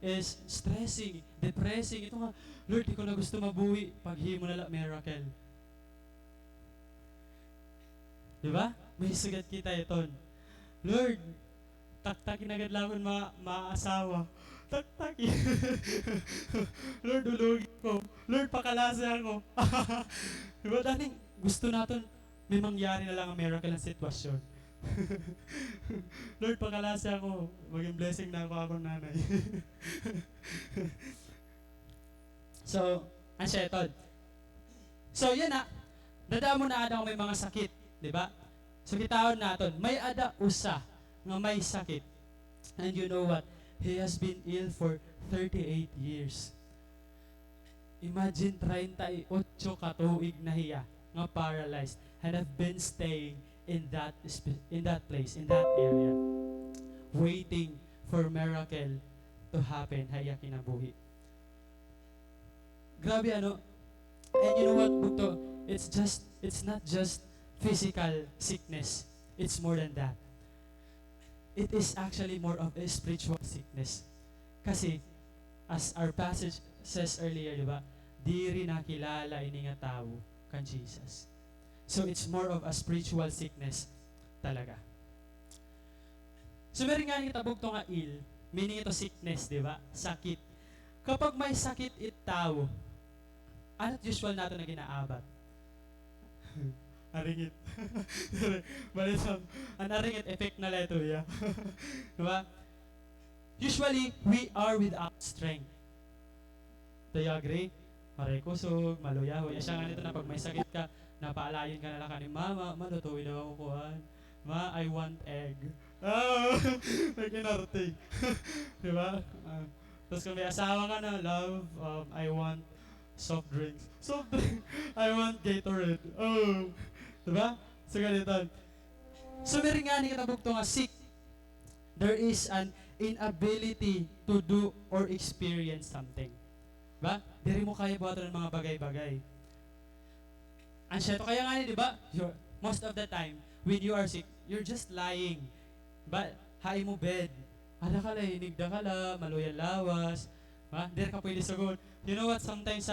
is stressing, depressing. Ito nga, Lord, di ko na gusto mabuhi. Paghimo na lang, miracle. Diba? May sugat kita iton. Lord, taktakin agad lang akong maasawa. Taktakin. Lord, ulugin ko. Lord, pakalasa ako. Diba, dating gusto natin may mangyari na lang ang miracle ng sitwasyon. Lord, pakalasa ako. Maging blessing na akong nanay. So, ang settled. So, yan na. Dada mo na ada may mga sakit. Diba? So, kitahon natin. May ada usa nga may sakit. And you know what? He has been ill for 38 years. Imagine 38 katuig na hiya nga paralyzed and have been staying in that place, in that area, waiting for miracle to happen haya kinabuhi. Grabe ano. And you know what, Bukto? It's not just physical sickness. It's more than that. It is actually more of a spiritual sickness. Kasi, as our passage says earlier, di ba? Diri nakilala ini nga tao kan Jesus. So, it's more of a spiritual sickness talaga. So, meron nga kita bugto nga meaning ito sickness, di ba? Sakit. Kapag may sakit tao, ano't usual nato na ginaabat? Aringit. Balisan. Ang aringit effect na leto, yeah. Diba? Usually, we are without strength. Do you agree? Maray kusog, maluyaho. Siya nga nito na pag may sakit ka, napaalayin ka na lang ka ni Mama, malutuwi daw ako kuhan. Ma, I want egg. Oh, may kinarte. Diba? Tapos kung may asawa ka na, love, I want soft drinks. Soft drink. I want Gatorade. Oh. Diba? So, ganito. So, meron nga ni katabugto nga sick. There is an inability to do or experience something. Diba? Diri mo kaya buhaton ng mga bagay-bagay. Ansyeto kaya nga ni, diba? Most of the time, when you are sick, you're just lying. Diba? Hai mo bed. Ada ka lang, hinigda ka lang, maluyan lawas. Diba? Diri ka pwede sagot. You know what? Sometimes,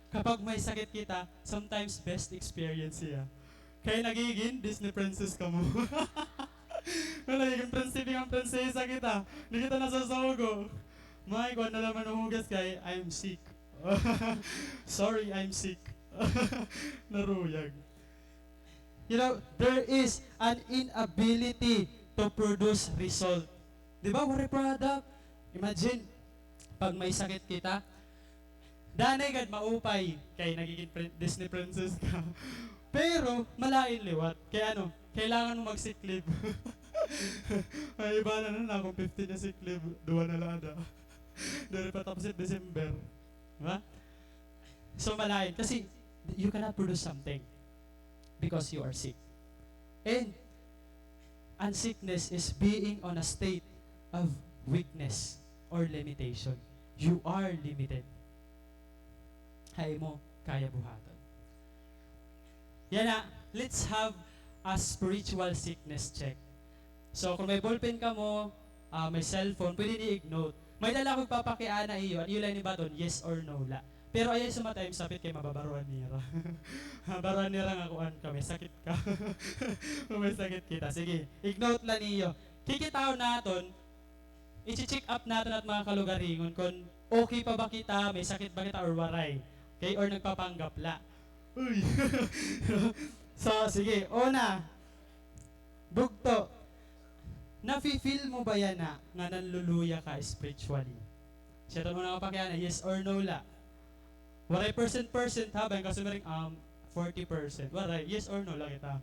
kapag may sakit kita, sometimes best experience siya. Kaya nagiging Disney princess ka mo. Nagiging prinsipe ang prinsesa kita. Hindi kita nasasawago. My God, na naman umugas kay, I'm sick. Sorry, I'm sick. Naruyag. You know, there is an inability to produce result. Di ba? Wari product. Imagine, pag may sakit kita, danay gad maupay kay nagiging Disney princess ka. Pero, malain liwat. Kaya kailangan mo mag-sick leave. May iba na akong 15 na sick leave, 2 na lang ada. Dari pa tapos December. Diba? So, malain. Kasi, you cannot produce something because you are sick. And sickness is being on a state of weakness or limitation. You are limited. Hay mo, kaya buhaton. Yan na, let's have a spiritual sickness check. So, kung may ballpen ka mo, may cellphone, pwede ni-ignore. May dala kong papakiana iyo, at yun lang ni Baton, yes or no la. Pero ayun sumatime, sapit kay mababaruan nira. Baruan nira nga kuan kami, sakit ka. May sakit kita. Sige, ignore lang niyo. Kikitaw naton, i-check up natin at mga kalugaringon kung okay pa ba kita, may sakit ba kita or waray. Okay, or nagpapanggap la. Uy. So, sige. Una, bugto. Nafi-feel mo ba yan nga nanluluya ka spiritually? Siya mo na kapakyan, yes or no la. Waray percent habang kasumering 40%. Waray, yes or no lang kita.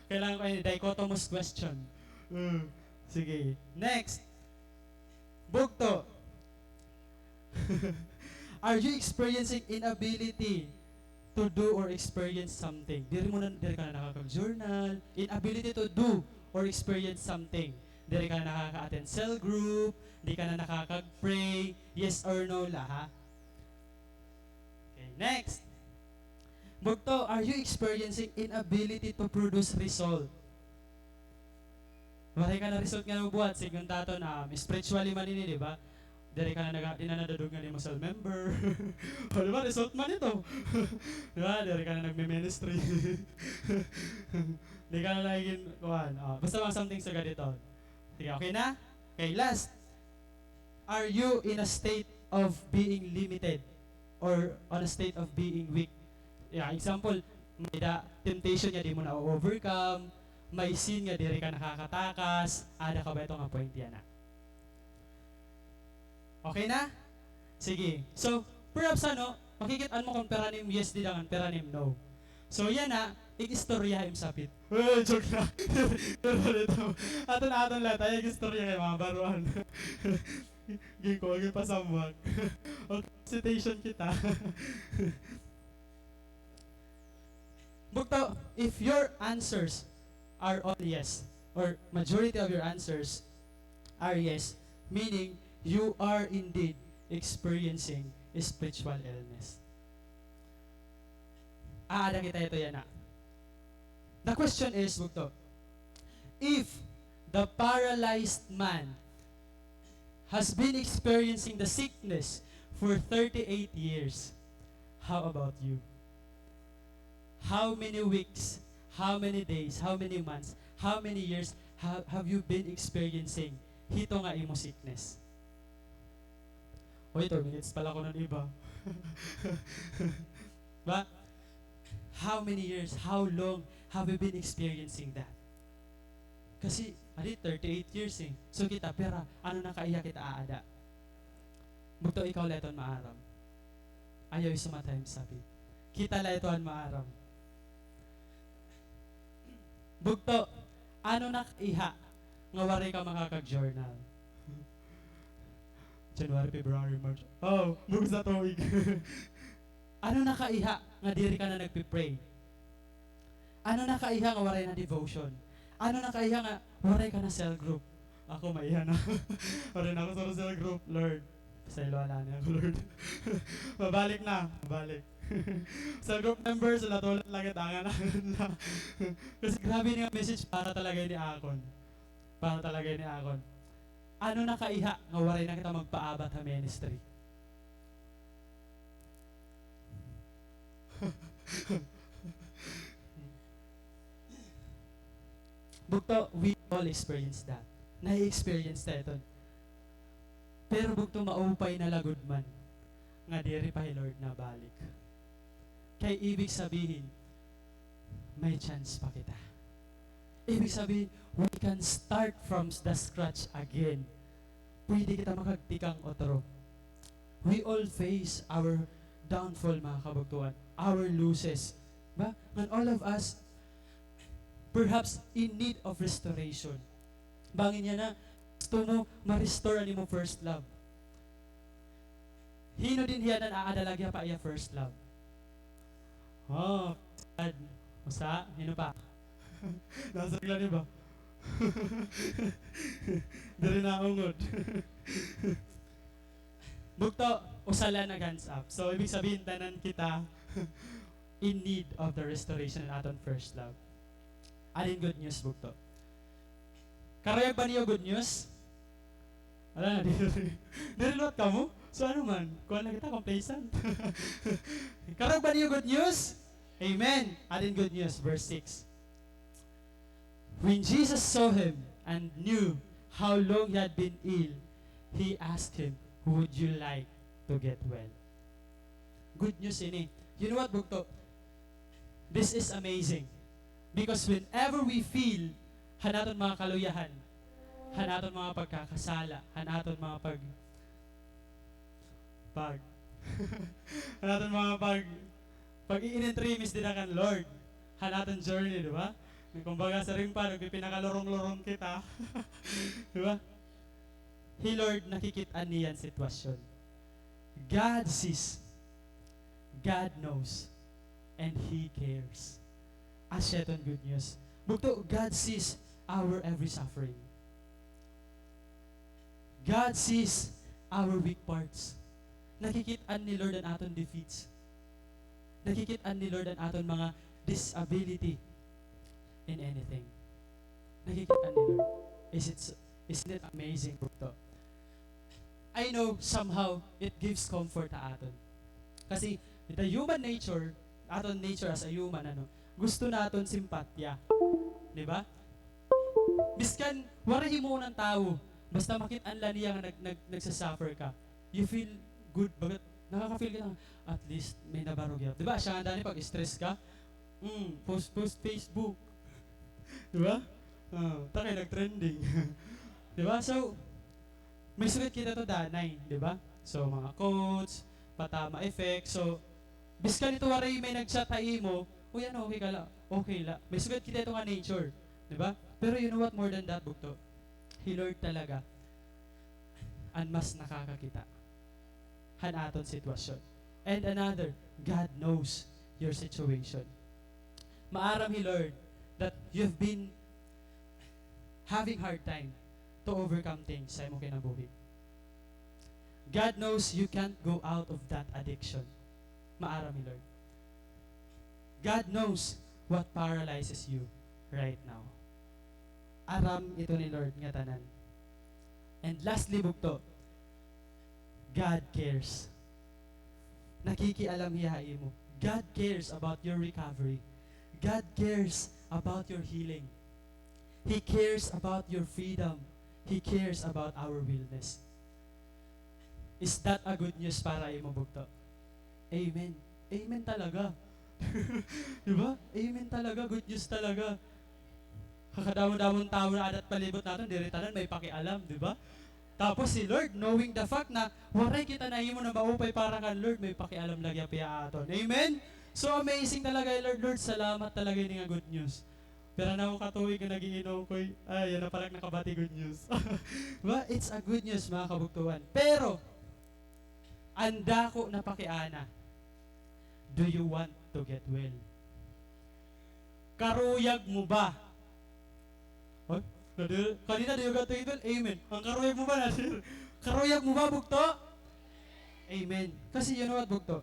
Kailangan ko yung dichotomous question. Sige. Next. Bugto. Are you experiencing inability to do or experience something? Diri ka na nakakag-journal. Inability to do or experience something. Diri ka na nakaka-attend cell group. Di ka na nakakag-pray. Yes or no la, ha? Okay, next. Bugto, are you experiencing inability to produce result? Wala ka na result nga nabubuhat. Sigun tato na spiritually man ini, di ba? Diri ka na dinanadadog nga ni muscle member. O diba, result man ito. Diba, diri ka na nagme-ministry. Di ka na laging, kuhan. Basta mga something sa ganito. Sige, okay na? Okay, last. Are you in a state of being limited? Or on a state of being weak? Yeah, example, may temptation nga di mo na overcome, may sin nga diri ka nakakatakas, ada ka ba ito nga point yan na? Okay na? Sige. So, perhaps makikitaan mo kung peranim yes di dangan, peranim no. So, yan na, ik-istoryahin sapit. Joke na. Pero dito, aton lahat, ay ik-istorya kayo mga baruan. Giko, pasamwag. O, citation kita. Bukto, if your answers are all yes, or majority of your answers are yes, meaning you are indeed experiencing spiritual illness. Ada kita ito yan na. The question is, bukto, if the paralyzed man has been experiencing the sickness for 38 years, how about you? How many weeks, how many days, how many months, how many years have you been experiencing hito nga imo sickness? Hoy, 2 minutes pala ko ng iba. Ba? How many years, how long have you been experiencing that? Kasi, 38 years eh. So kita, pera, ano na kaiya kita aada? Bukto ikaw leton maaram. Ayaw sumatayim sabi. Kita leton maaram. Bukto, ano na iha nga wari ka makakag-journal? January, February, March. Oh, bugs na tuwig. Ano na kaiha nga diri ka na nagpipray? Ano na kaiha nga waray na devotion? Ano na kaiha nga waray ka na cell group? Ako maiha na. Waray na ako sa cell group, Lord. Pasaylo ala niya ako, Lord. Mabalik na, mabalik. Cell group members, wala tulad lang itangan na. Kasi grabe niya message para talaga ni Akon. Para talaga ni Akon. Ano na kaiha nga waray na kita magpaabat sa ministry? Bukto, we all experience that. Na-experience na ito. Pero bukto maupay na lagod man nga diri pa Lord na balik. Kaya ibig sabihin, may chance pa kita. Ibig sabihin, we can start from the scratch again. Pwede kita makagtikang otro. We all face our downfall, mga kabugtuan, our losses. Ba? And all of us, perhaps in need of restoration. Bangin niya na, gusto mo ma-restore ani mo first love. Hino din hiya na naadalagya pa iya first love. Oh, sad. Usa, hino pa. Nasa lang ba? Dari na ungod. Bukto, usala na hands up. So, ibig sabihin, tanan kita in need of the restoration ng aton first love. Alin good news, bukto? Karayag ba niyo good news? Wala na, dirilot ka mo? So ano man, kuha na kita, complacent. Karayag ba niyo good news? Amen. Alin good news, verse 6. When Jesus saw him and knew how long he had been ill, he asked him, would you like to get well? Good news ini. You know what, bukto? This is amazing. Because whenever we feel hanaton mga kaluyahan, hanaton mga pagkakasala, hanaton mga hanaton mga pag-i-entremis din kan Lord, hanaton journey, di ba? Kumbaga sa ring pa, pinakalarong-lorong kita. Di ba? He Lord, nakikitaan niyan sitwasyon. God sees, God knows, and He cares. As yet on good news. Bukto, God sees our every suffering. God sees our weak parts. Nakikitaan ni Lord ang aton defeats. Nakikitaan ni Lord ang aton mga disability in anything. Nakikitaan ni Lord. Isn't it amazing, bukto? I know somehow it gives comfort ta aton. Kasi the human nature, aton nature as a human, gusto naton simpatya. Di ba? Biskan, wari mo ng tao, basta makit-anla niya nga nagsasuffer ka, you feel good, bagat nakaka-feel ka na, at least may nabarog yan. Di ba? Siya nga dani pag stress ka, post Facebook. Di ba? Takay nag-trending. Di ba? So, may sulit kita to danay, di ba? So, mga quotes, patama effect. So, biskan ito waray may nag-chat mo, uy ano, okay ka la, okay la. May sulit kita ito nga nature, di ba? Pero you know what, more than that, bugto, He Lord talaga, ang mas nakakakita. Han aton sitwasyon. And another, God knows your situation. Maaram He Lord, that you've been having hard time to overcome things sa imong kinabuhi. God knows you can't go out of that addiction. Maaram He Lord. God knows what paralyzes you right now. Aram ito ni Lord nga tanan. And lastly, bugto, God cares. Nakikialam hiyain mo. God cares about your recovery. God cares about your healing. He cares about your freedom. He cares about our wellness. Is that a good news para imo bugto? Amen. Amen talaga. Diba? Amen talaga. Good news talaga. Kakadamon-damon tao na adat palibot natin, diritanan may pakialam, di ba? Tapos si Lord, knowing the fact na waray kita na mo na maupay para kan Lord, may pakialam lagi piya aton. Amen? So amazing talaga, Lord. Lord, salamat talaga yung nga good news. Pero na ako katuwig na nagiinom ko, ay, yan na palang nakabati good news. Diba? It's a good news, mga kabuktuan. Pero, anda ko na pakiana, do you want to get well? Karuyag mo ba? Kanina do you got to get well? Amen. Ang karuyag mo ba natin? Karuyag mo ba, bugto? Amen. Kasi you know what, bugto?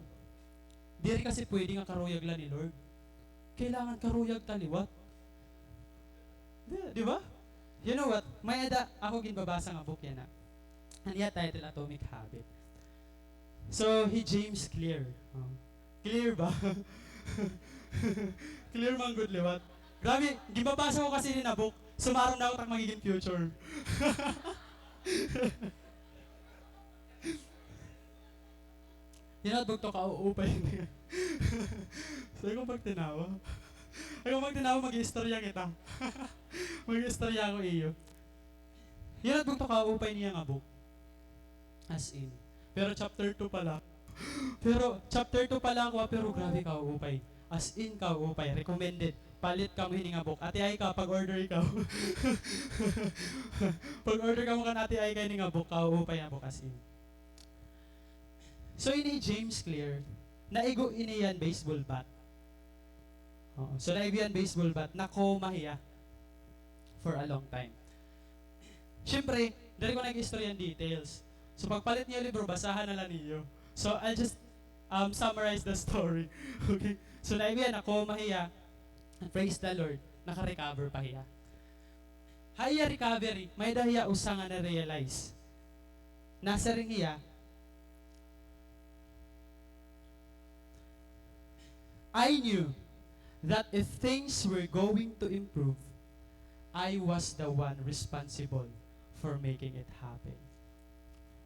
Di rin kasi pwede nga karuyag lang ni Lord. Kailangan karuyag taliwat. Di ba? You know what? May ako ginbabasa nga book yan na. Ano yung title? Atomic Habit. So, James Clear. Clear ba? Clear man good liwat. Grabe, ginbabasa ko kasi na book. Sumarong na ako tak magiging future. Bugto ka, uupay niya. So, kung pag tinawa, mag-istorya kita. Mag-istorya ako iyo. Bugto ka, upay niya nga book. As in. Pero chapter 2 pala. Pero grabe ka, upay. As in ka, upay. Recommended. Palit ka mo hininga book. Ati ay ka, pag-order ikaw. Pag-order ka mo kan ati ay ka hininga book, ka, upay na book as in. So, ini James Clear, naigo ini yan baseball bat. So, naigo yan baseball bat, nakoma hiya for a long time. Siyempre, dali ko nag-istorya yung details. So, pagpalit niyo libro, basahan na lang niyo. So, I'll just summarize the story. Okay? So, naigo yan, nakoma hiya, and praise the Lord, naka-recover pa hiya. Hiya recovery, may dahiya usang nga na-realize. Nasa rin hiya, I knew that if things were going to improve, I was the one responsible for making it happen.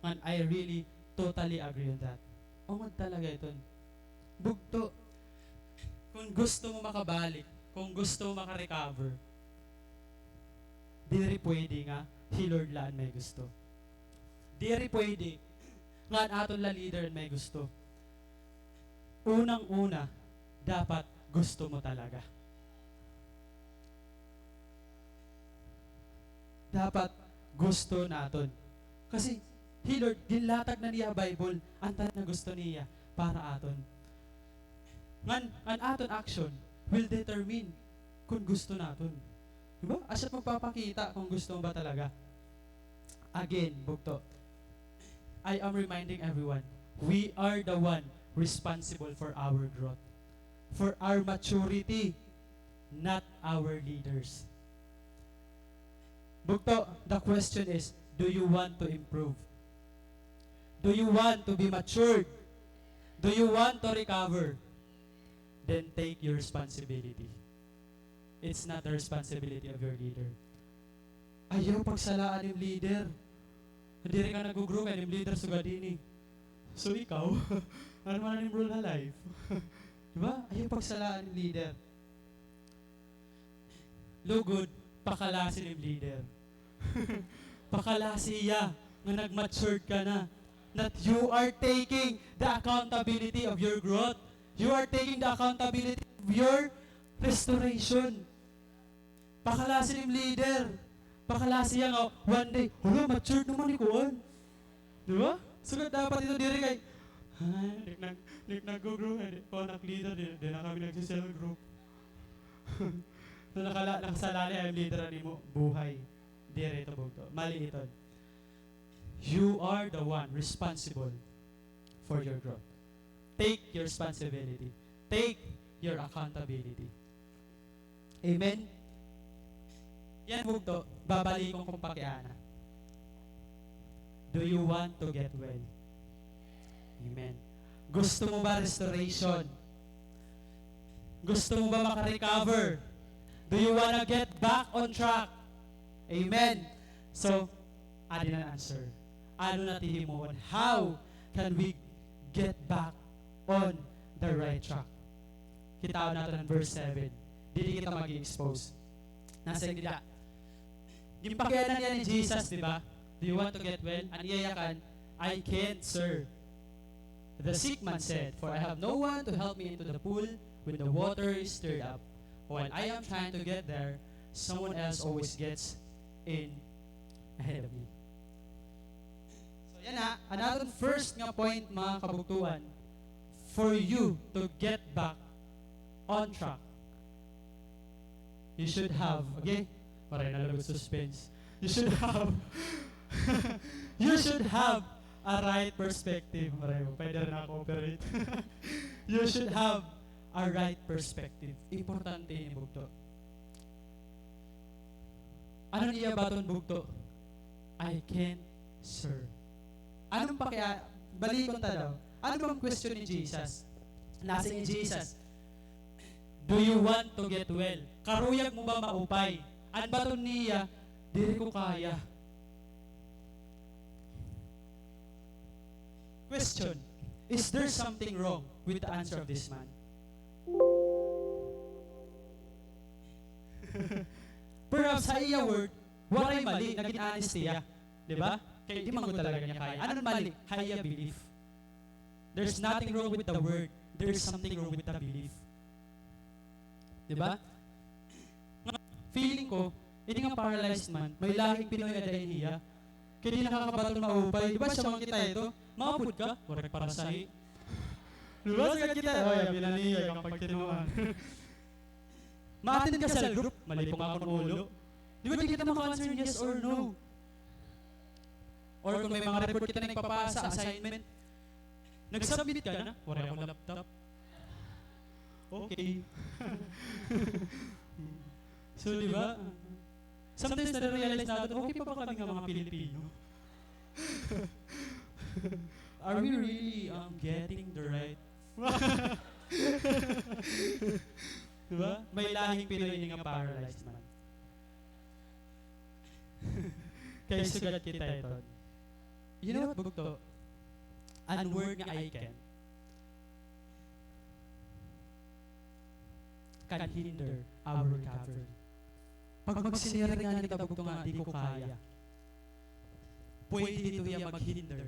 And I really totally agree on that. Ungod talaga ito. Bugto. Kung gusto mo makabalik, kung gusto mo makarecover, di rin pwede nga, He Lord laan may gusto. Di rin pwede, nga aton la leader may gusto. Unang-una, dapat gusto mo talaga. Dapat gusto naton. Kasi, He Lord, ginlatag na niya Bible, ang tanan na gusto niya para aton. Ngan, ang aton action will determine kung gusto naton. Diba? Asyat magpapakita kung gusto mo ba talaga. Again, bugto. I am reminding everyone, we are the one responsible for our growth, for our maturity, not our leaders. Bugto, the question is, do you want to improve? Do you want to be matured? Do you want to recover? Then take your responsibility. It's not the responsibility of your leader. Ayaw pagsalaan yung leader. Hindi rin ka nag-grow kaya yung leader sugad din eh. So ikaw, ano man ang role na life? Diba? Ayaw pagsalaan yung leader. Lugod, pakalasin yung leader. Pakalasiya nga nag-matured ka na. That you are taking the accountability of your growth. You are taking the accountability of your restoration. Pakalasin yung leader. Pakalasin nga, one day, hala, matured naman ni Kuan. Diba? Sugat dapat ito diri kay, nag-go-grow, leader, di na kami nagsisell group. Nakasalali ang leader ni mo, buhay. Dire ito bugto. Mali ito. You are the one responsible for your growth. Take your responsibility. Take your accountability. Amen? Yan bugto, babalikon kong pakiana. Do you want to get well? Amen. Gusto mo ba restoration? Gusto mo ba makarecover? Do you wanna get back on track? Amen. So, adin ang answer. Ano natin mo on how can we get back on the right track? Kita natin ang verse 7. Dili kita mag-i-expose. Nasa gila. Yung pakyanan niya ni Jesus, di ba? Do you want to get well? Ang iyayakan, I can't, sir. The sick man said, for I have no one to help me into the pool when the water is stirred up. While I am trying to get there, someone else always gets in ahead of me. So yan na, another first nga point mga kabugtuan, for you to get back on track, you should have, okay? Maray na lagot suspense. You should have, you should have a right perspective. Maray mo, pwede rin ako operate. You should have a right perspective. Importante yung bugto. Ano niya ba itong bugto? I can't, sir. Anong balikon ta daw? Ano bang question ni Jesus? Nasa ni Jesus, do you want to get well? Karuyag mo ba maupay? An baton niya, diri ko kaya. Question, is there something wrong with the answer of this man? Perhaps sa iya word, waray mali, naging honesty. Di ba? Kaya di man ko talaga niya kaya. Anong mali? Haya belief. There's nothing wrong with the word. There's something wrong with the belief. Di ba? Feeling ko, hindi nga paralyzed man, may lahing Pinoy na dahil niya, kaya di nakakabatol maupay. Di ba siya mga kita ito? Maapod ka? Correct para sahi. Di ba sa kita? O, yan, pinaniyag ang pagkinuan. Ma-attend ka sa group, mali po nga akong ulo. Di ba di kita maka-answer yes or no? Or kung may mga report kita na nagpapasa, assignment, nag-submit ka na, wala akong laptop. Okay. So, di ba? Sometimes na-realize natin, okay pa ba kami ng mga Pilipino? Are we really getting the right? Diba? May lahing Pinoy nga paralyzed man. Kaya sugat kita ito. You know what, bugto? An word nga I can hinder our recovery. Pag magsinira nga nito bugto nga, di ko kaya. Pwede dito yan mag-hinder.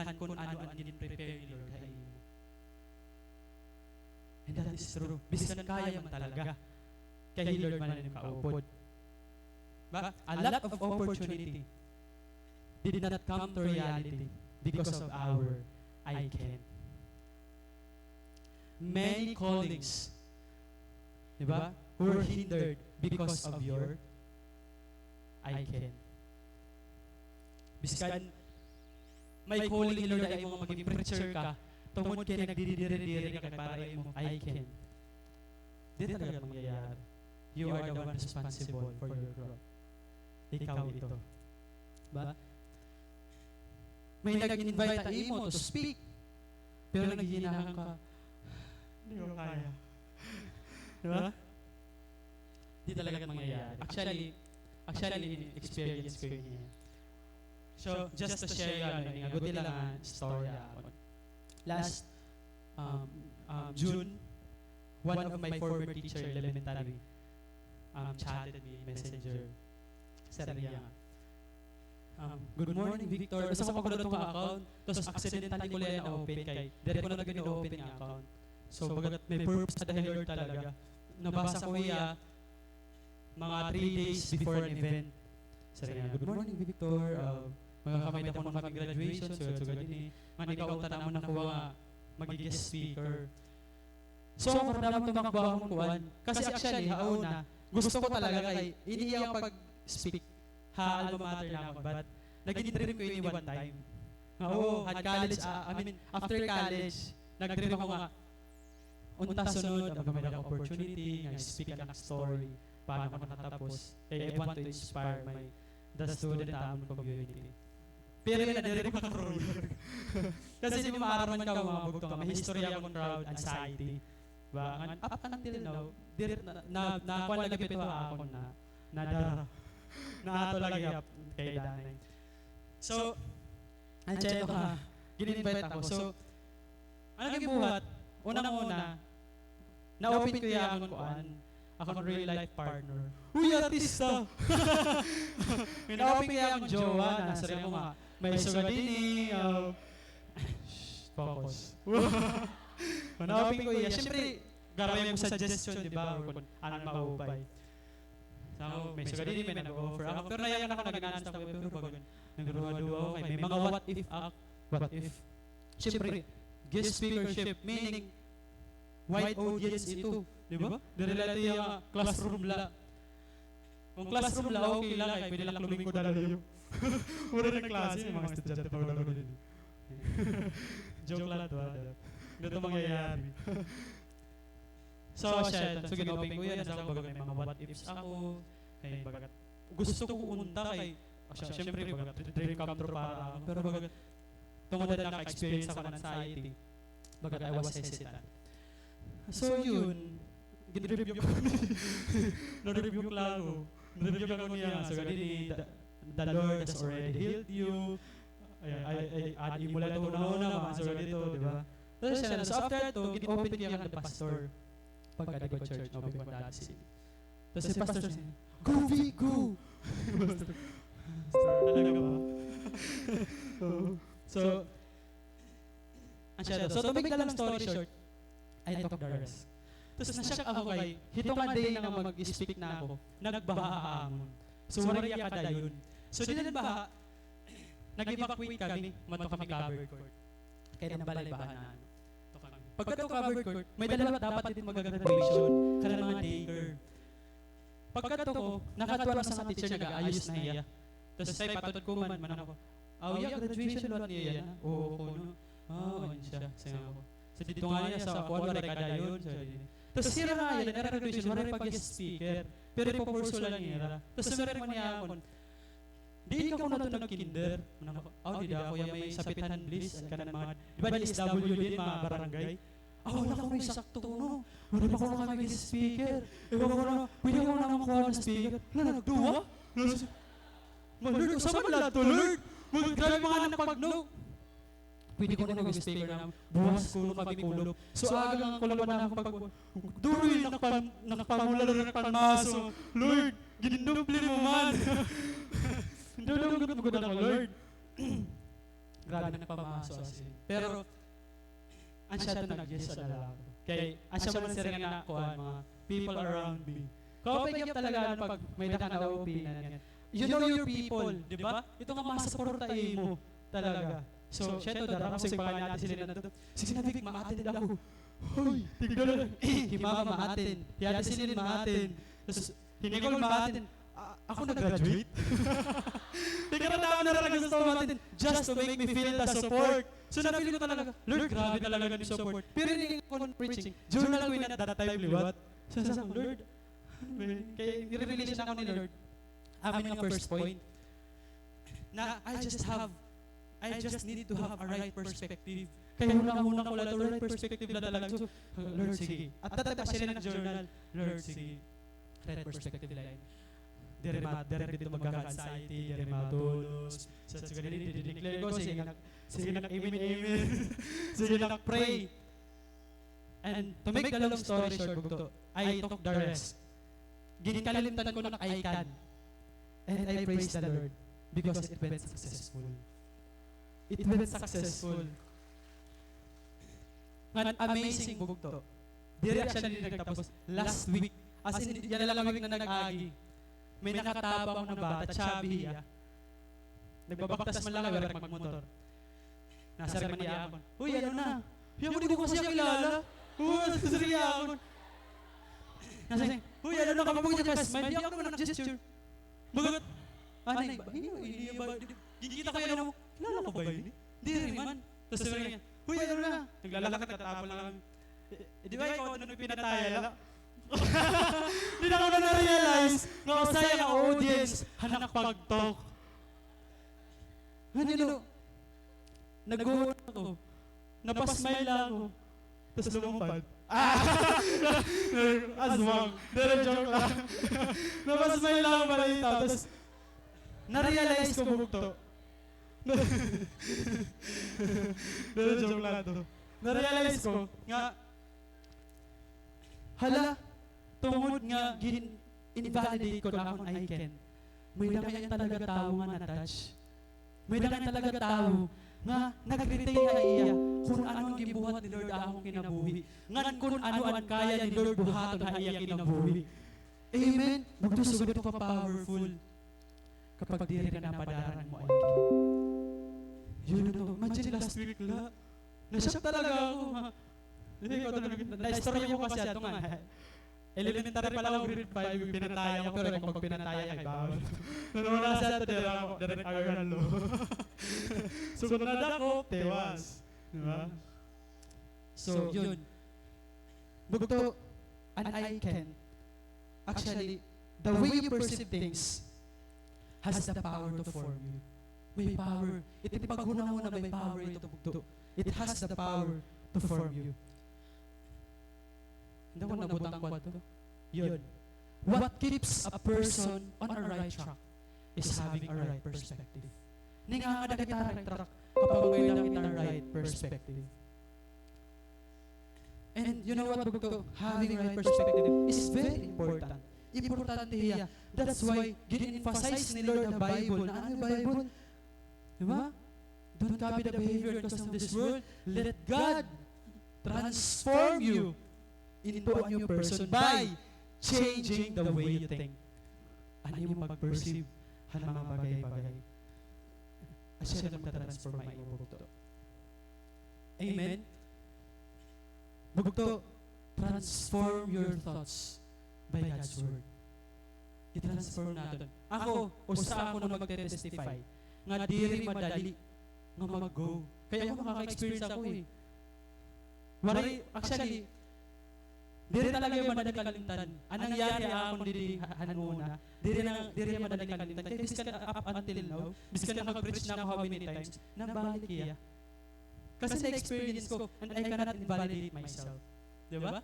Han kung ano ang din-prepare ni Lord hain mo. And that is true. Biskan kaya man talaga. Kaya Lord man ang kaupod. Ba? A lot of opportunity did not come to reality because of our I can. Many callings, diba, were hindered because of your I can. Biskan may calling ni Lord ay mo maging preacher ka, tungod kaya nagdidiri-diri ka para ay mo I can. Di talaga mangyayari. You are the one responsible for your growth. Ikaw ito. Ba? may nag-invite ta imo to speak. Pero naghihinahan ka, Hindi ko kaya. diba? Di talaga mangyayari. Actually, experience ko yun. So, just to share you, ngaguti lang ang story ako. Last June, one of my former teacher, elementary, chatted me, messenger. Sabi niya, good morning, Victor. Basta ko pagkulot itong account, tapos accidentally ko lang na-open kay, direct ko na nag-open yung account. So, bagat may purpose na dahil Lord talaga. Nabasa ko iya, mga 3 days before an event. Sabi niya, good morning, Victor. Magkakamay na po ng kami graduation, so ganyan man ikaw ang tanamon na kuha mag-guest speaker. So, karamdaman itong makbawa mong kuhan. Kasi actually, hauna, gusto ko talaga kay, hindi ako pag-speak, alma mater na ako, but naging dream ko yun one time. Oo, had college, after college, nag-dream ako nga, unta sunod, may opportunity, speak ang story, paano ko natapos. I want to inspire the student community. Pero yun, nadirin ko kakarulog. Kasi di mo maaraman ka mga bugtong, may history akong crowd anxiety. Ba, up until now, nakuha lagi ito ako na ato lagi kay Danay. So, andiyan ka, gin-invite ako. So, ano gibuhat? Unang-una, na-open ko yung akong kuan, akong real life partner. Uy, artista! Na-open ko yung akong jowa, nasari mo nga, may sugadini, focus. Na-open ko iya. Siyempre, gagawin mo suggestion, di ba? Or kung anong maupay. So, may sugadini, may nag-offer ako. Pero nayayan ako, nag-announce ako, pero bago nag-ruwa-duwa ako. May mga what if act. What if? Siyempre, guest speakership, meaning wide audience ito. Di ba? Direlate yung classroom la. Kung classroom la, okay lang. Kaya pwede lang lumingkod na lang. Puro na klase, mga estudyante pa wala ko din. Joke lang ito. Ito mangyayari. So, ginoping ko yan. Sa bagat may mga what ifs ako. Kaya bagat, gusto ko unta kay, siyempre bagat, dream come true para ako. Pero bagat, tungkol na naka-experience ako ng anxiety. Bagat, I was hesitant. So yun, gin-review ko. Na-review ko lang ako. Na-review ko niya. So, ganito, the Lord has already healed you. Adi mo lang ito una-una, mga so ganito, di ba? So after ito, gin-open ko yung pastor. Pagka ko church, open ko dati sila. Tapos si pastor siya, go Vic, go! Talaga ba? So, to make the long story short, I talk the rest. Tapos nasyak ako kay, hitong nga day na mag-speak na ako, nagbaha amon. So, wariya ka da yun. So, di na baha, nag-evacuate kami, mato kami covered court. Kaya nang balay-bahan na ano. Pagka covered court, may dalawa dapat din mag-graduation, kana mga daycare. Pagka ko, nakatuwa sa teacher nag-aayos na iya. Tapos say patod ko man ako. Yeah, graduation lot niya yan. Oo, no. Ano siya, sayo ako. So, dito nga niya sa ako, wala kada yun. Tapos sira nga yan, graduation, wala pag-guest speaker. Pero ipopurso lang niya. Tapos meron mo niya ako, di ka ko na ito nag-kinder. Di ako yung may sapitan bliss. Kanan mga, di ba di SWD, mga barangay? Wala ko may sakto, no? Wala pa ko na kami guest speaker. Ewan ko na, pwede ko na makuha ng speaker. Nagduwa? Lord, usama na lahat to, Lord. Grabe mga anak pag-no. Pwede ko na guest speaker na buwas kulo kami kulo. So agang kulo na akong pag duroy nakpamula na nakpamaso. Lord, ginduble mo man. Dudugod mo ako, Lord. Grabe nakpamaso asin. Pero ansya to nag-yes sa lalaki. Kaya ansya man sila nga kuhan mga people around me. Kapag talaga pag may nakana-opinion yan. You know your people, di ba? Ito nga masuportahin mo talaga. So, siya ito, darang sa pangalan natin sila na ito. Sige na, Vic, maatin ako. Hoy, tignan na. Himama maatin. Hiyate sila maatin. Tapos, hinikol maatin. Ako nag-graduate. Tignan na ako na talaga sa maatin. Just to make me feel the support. So, na-feel ko talaga, Lord, grabe talaga yung support. Pero hindi ko preaching. Journal ko yun at that time, liwat. So, Lord, kaya i-relation ako ni Lord. Amin nga first point, na I just have I just need to have a right perspective. Kaya unang-unang ko lang ito, right perspective na talaga. So, Lord, sige. At tatapa siya ng journal, Lord, sige. Right perspective line. Dire dito magka-anxiety, dire matulos. Sa ganito, dineclare ko, sige nak amen. Sige nak pray. And to make the long story short, bugto, I took the rest. Ginikalimtan ko na I can. And I praise the Lord because it went successful. It went successful. Ngan amazing bugto. Dire actually nagtapos last week. As in, yan lang week na nag-agi. May nakatabang na bata, chubby, nagbabaktas man lang ako magmotor. Nasa man niya ako. Uy, ano na? Yung hindi ko kasi kilala. Nasasari ako. Nasa niya, uy, ano na kapag niya best man? Hindi ako naman nag-gesture. Bagat, anay ba? Hindi ba? Gigita ko yan mo. Kilala ko ba yun? Hindi rin man. Tapos sabi niya, uy, ano na? Naglalakad, katapon lang kami. Di ba ikaw ito pinataya? Hindi na ko na na-realize na usaya ang audience hanak pag-talk. Ano? Nag-uwan ako. Napasmile lang ako. Tapos lumupad. Aswang. Pero joke lang. Napasmile lang ako pala yung tao. Tapos na-realize ko bugto. Pero joke lang to. Na-realize ko nga hala, tungod nga invalidate ko na akong I can. May damayan talaga tao nga na-touch. May damayan talaga tao nga nag-retain na iya kung ano ang gibuhat ni Lord akong kinabuhi. Ngan kung ano ang kaya ni Lord buhaton na iya kinabuhi. Amen? Magdusugod ka powerful kapag diri ka napadaran mo I can. Yun ito. Imagine last week la. Nasyak talaga ako. Na-istorya ko kasi ito nga. Elementary pa lang ako grade 5, pinataya ko, pero kung pinataya ay bawal. Nanuna sa ito, direct agad ng lo. Sumunod ako, tewas. Diba? So, yun. Bugto, an I can. Actually, the way you perceive things has the power to form you. May power. Ito pag-una-una may power ito bugto. It has the power to form you. Hindi ko nabutang ko ito. Yun. What keeps a person on a right track is having a right perspective. Ningangada kita right track kapag may nakita right perspective. And you know what, bugto? Having right perspective is very important. Importante hiya. That's why gin-emphasize ni Lord na Bible. Na ano yung Bible? Diba? Don't copy the behavior because of this world. Let God transform you into a new person by changing the way you think. Ano yung mag-perceive ng mga bagay-bagay? Asya lang na-transform ay bugto. Amen? Bugto, transform your thoughts by God's Word. I-transform natin. Ako, usa ako na magte-testify nga diri madali nga mag-go. Kaya ako makaka-experience ako eh. Actually, diri talaga yung madaling kalimtan. Anong nangyari akong diri hanuna, diri madaling kalimtan. Kaya biskan up until now, biskan nakag-preach na ako how many times, nabalik iya. Kasi na-experience ko, and I cannot invalidate myself. Diba?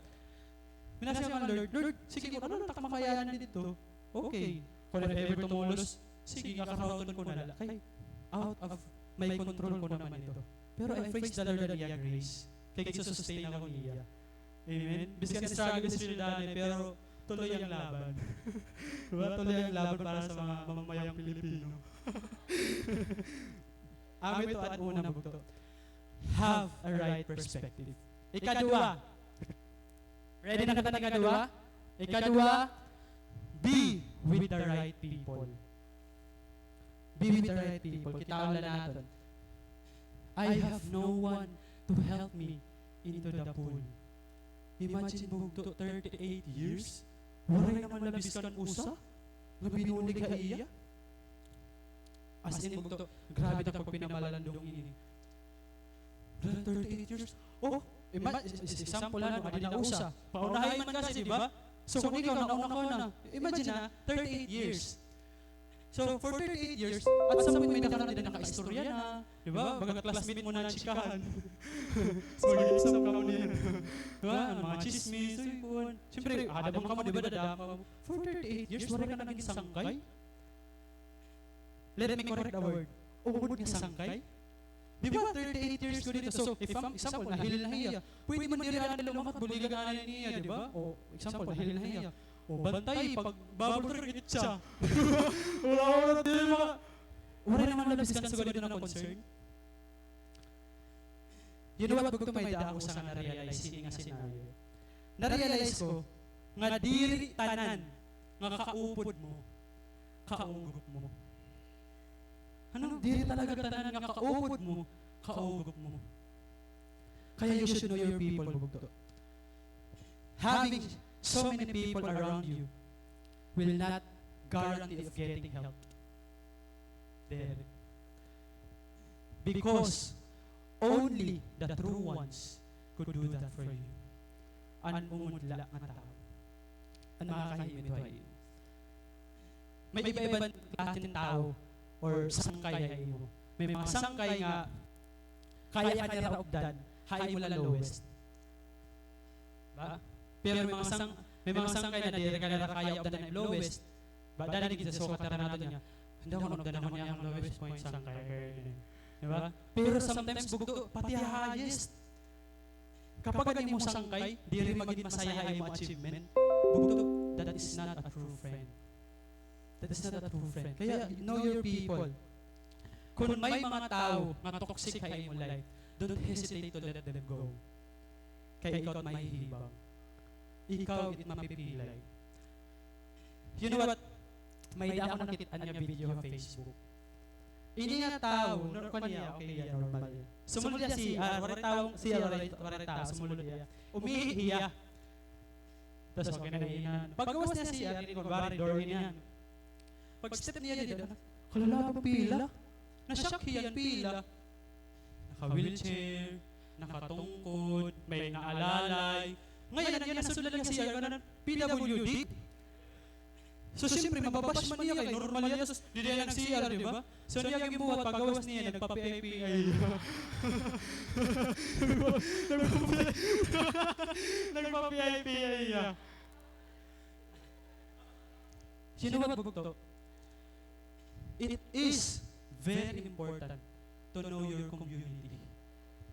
Minasya ko Lord, sige ko, ano tak makayanan dito? Okay. Kung ever tumulos, sige, kakarauton ko na lang. Kaya, out of my control ko naman ito. Pero I praise the Lord and iya grace. Kaya sustain ako niya. Amen? Biskan struggle si Dani, pero tuloy ang laban. Diba? Tuloy ang laban para sa mga mamamayang Pilipino. Ito at una bugto. Have a right perspective. Ikadua. Ready na kita ikadua? Ikadua, be with the right people. Be with the right people. Kitaan lang natin. I have no one to help me into the pool. Imagine bugto 38 years, waray naman labis ka ng usa, nga binulig ka iya. As in bugto, grabe na pag pinamalandong ini. 38 years, example ano, adi na usa. Paunahin man kasi, di ba? So kung ikaw nauna ka na, imagine na, 38 years. So, for 38 years, at some point may nakaroon din naka-istorya na, di ba? Baga classmate mo na chikahan. So, mag-iisap ka mo din. Di ba? Ang mga chismis, uy, siyempre, adabang ka mo, di ba, dadama mo. For 38 years, wala ka naging sangkay? Let me correct the word. Umod nga sangkay? Di ba, 38 years ko dito. So, if example, nahilil na hiya, pwede man diraan na lumakat, buligan na niya, di ba? O, example, nahilil na hiya. O, bantay, pag bubble trigger siya. Wala din mga... Wala naman labis ka sa ganito ng concern. You know what, bugto may dako sa nga na-realize, hindi nga scenario. Na-realize ko, nga diri tanan, nga kaupod mo, kaunggup mo. Ano? Diri talaga tanan nga kaupod mo, kaunggup mo. Kaya you should know your people, bugto. Having so many people around you will not guarantee of getting help there. Because only the true ones could do that for you. An umudla nga tao. An makakahimit wa iyo. May iba-ibang klase ng tao or sangkay ay mo. May mga sangkay nga kaya ka nila obdan, hay mo la lowest. Ba? Pero may mga sangkay na dire ka nila kaya obdan ang lowest. Ba dali kita so katara nato niya. Hindi ko obdan naman niya ang lowest point sangkay. Diba? Pero sometimes bugto pati highest. Kapag hindi mo sangkay, di rin maging masaya ay mo achievement. Bugto, that is not a true friend. That is not a true friend. Kaya know your people. Kung may mga tao nga toxic ay mo life, don't hesitate to let them go. Kaya ikaw at mahihibang. Ikaw it mapipilay. You know what? May ako nakitaan niya video sa Facebook. Hindi nga tao, kanya, okay, yan, normal. Sumunod niya waray tao, sumunod niya. Umihiya. Tapos wag na iinan. Paggawas niya siya, hindi ko bari, door niya. Pag step niya dito, kalala pa pila. Nashock hiyan pila. Naka-wheelchair, nakatungkod, may naalalay. Ngayon, yan nasulat niya siya, PWD. So, siyempre, mababash man niya kay normal niya. So, di niya nag-CR, di ba? So, niya yung buhat, paggawas niya, nagpa-PIP. Nagpa-PIP. You know what, bugto? It is very important to know your community.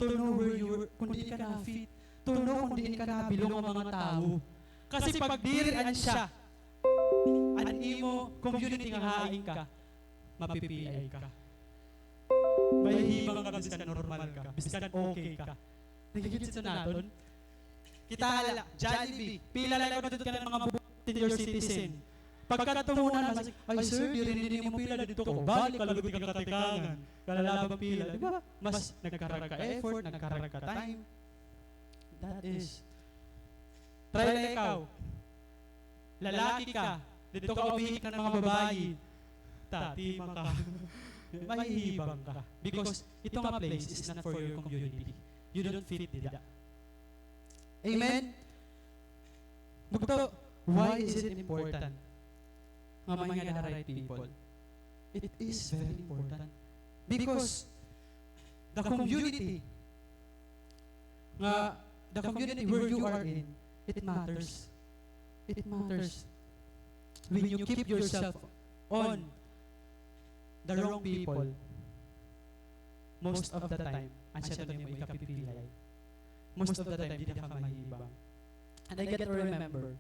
To know where you are, kung di ka na-fit. To know kung di ka na-bilong ang mga tao. Kasi pag dirian siya, an imo community nga haing ka, mapipiay ka. May hibang ka, biskan normal ka, biskan okay ka. Nagigit sa naton? Kita ala, Jollibee, pila lang ko dito ka ng mga senior citizen. Pagkatumunan, ay sir, di rin mo pila dito ko, balik ka lagot ka katikangan, kalalabang pila, di ba? Mas nagkaroon ka effort, nagkaroon ka time. That is. Try na ikaw. Lalaki ka, dito ka umihik ng mga babae, tatima ka, mahihibang ka. Because ito nga place is not for your community. You don't fit dida. Amen? Bugto, why is it important nga mga the right people? It is very important. Because the community where you are in, it matters. It matters. When you keep yourself on the wrong people, most of the time, ansya to mo ikapipilay. Most of the time, di na ka mahibang. And I get to remember,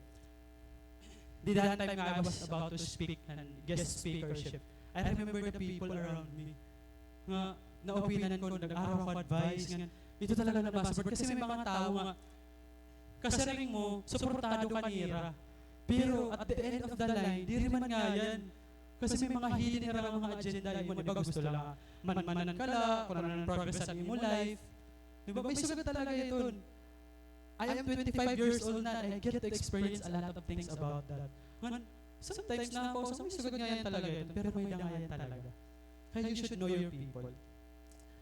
the that time I was about to speak and guest speakership, I remember the people around me. Nga, na-opinan ko, nag-araw ko advice, nga, ito talaga nabasabot. Kasi may mga tao nga, kasaring mo, suportado ka nira. Pero at the end of the line, di rin man nga yan. Kasi may mga hidden na mga agenda mo, di ba gusto lang man-manan ka lang, kung ano ng progress sa imo life. Di ba, may sugat talaga ito. I am 25 years old na, and I get to experience a lot of things about that. Sometimes na ako, may sugat nga yan talaga ito, pero may nga yan talaga. Kaya you should know your people.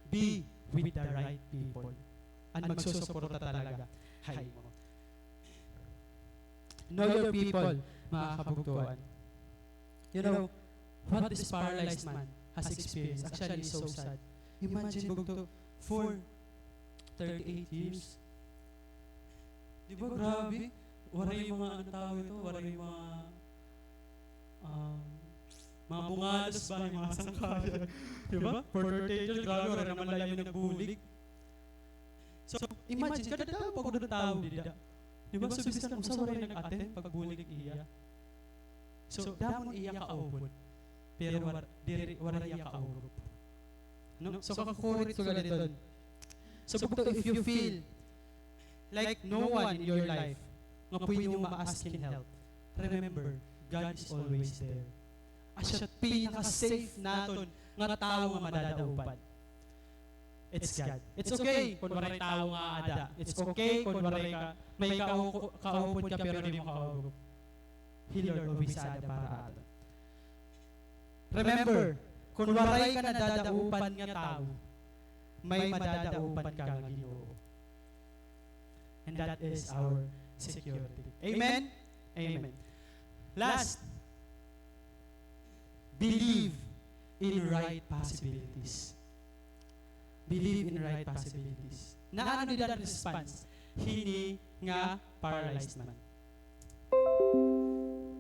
Be with the right people. And magsusuporta talaga. Hay mo. Know your people, mga kabugtuan. You know, what this paralyzed man has experienced actually is so sad. Imagine bugto for 38 years. Di ba grabe? Wala yung mga ano tawag ito, wala yung mga bungalos ba, yung mga sangkaya. Di ba? For 38 years, grabe, wala naman lang yung nagbulig. So, imagine, kada daw pag ng tao dida. Di ba? So, bisan kung sa wala yung nag-attend, pag bulig iya. So, damon iya kaubod. Pero wala iya kaubod. No? So, kakakurit ko ganito doon. So, bukto, if you feel like no one in your life nga pwede mo ma-asking help, remember, God is always there. Asya pinaka-safe naton nga tao nga madadaupan. It's God. It's okay kung waray tao nga ada. It's okay kung waray ka, may kaupod ka pero di mo kaupo. He Lord always ada para ato. Remember, kung waray ka nadadaupan nga tao, may madadaupan ka nga Ginoo. And that is our security. Amen? Amen. Last, believe in right possibilities. Believe in right possibilities. Na ano nila response? Hini nga paralyzed man.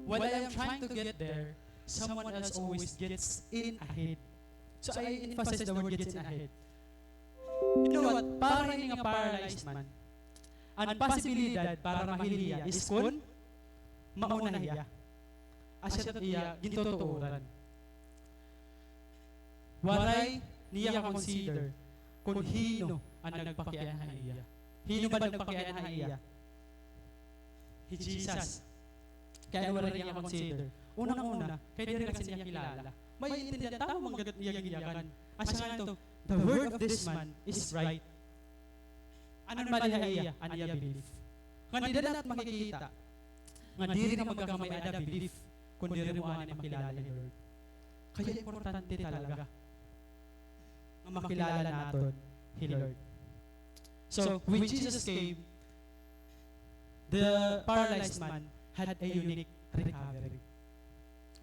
While I am trying to get there, someone else always gets in ahead. So I emphasize the word gets in ahead. You know what? Para hini nga paralyzed man, ang posibilidad para mahiliya is kun mauna hiya. Asya iya gintutuuran. Waray niya consider kung hino ang nagpakian iya. Hino ba nagpakian iya? He Jesus. Kaya waray niya consider. Unang-una, kaya di rin kasi niya kilala. May intindihan tao manggagat niya giyakan. Asya nga ito, the word of this man is right. Ano man iya, aniya belief. Nga di na makikita. Nga di rin ang magkakamay ada belief kung di rin mo ani makilala ni Lord. Kaya importante talaga nga makilala natin ni Lord. So, when Jesus came, the paralyzed man had a unique recovery.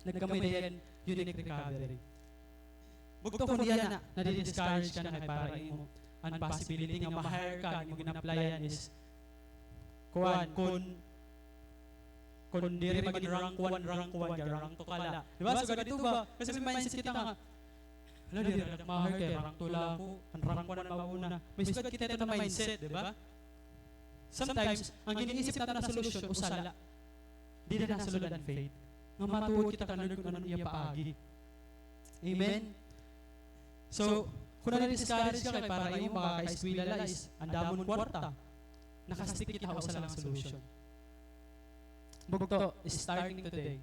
Nagkamay na yan, unique recovery. Bugto kung diyan na, nadi-discourage ka na kay para mo ang possibility nga ma-hire ka, ang gina-applyan is kuwan, kung di rin maging rank 1, rank 2 kala. Diba? So ganito ba? Kasi may mindset kita nga, wala di rin ma-hire kay rank 2 lang ako, ang rank 1 na mauna. May sigad kita ito na mindset, diba? Sometimes, ang giniisip natin na solusyon, usala. Di na nasulod ang faith. Nga matuod kita kanunod kung ano niya paagi. Amen? So, kung na-discourage ka kay para yung makaka-eskwilalize, ang damon kwarta, nakastick kita o sa lang solution. Bugto, starting today,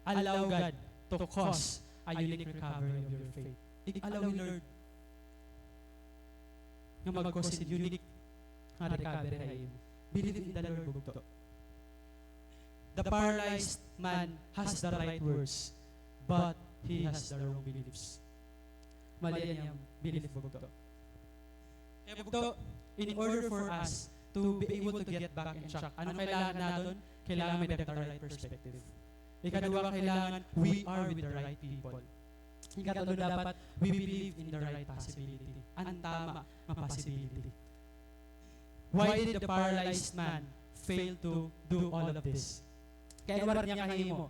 allow God to cause a unique recovery of your faith. Allow Lord nga mag-cause unique recovery kayo. Believe in the Lord, bugto. The paralyzed man has the right words, but he has the wrong beliefs. Mali yan yung belief, bugto. Kaya bugto, in order for us to be able to get back in track, anong kailangan natin? Kailangan may the right perspective. Ikadua, kailangan we are with the right people. Ikatlo, dapat we believe in the right possibility. Ang tama ng possibility. Why did the paralyzed man fail to do all of this? Kaya war niya kahimo.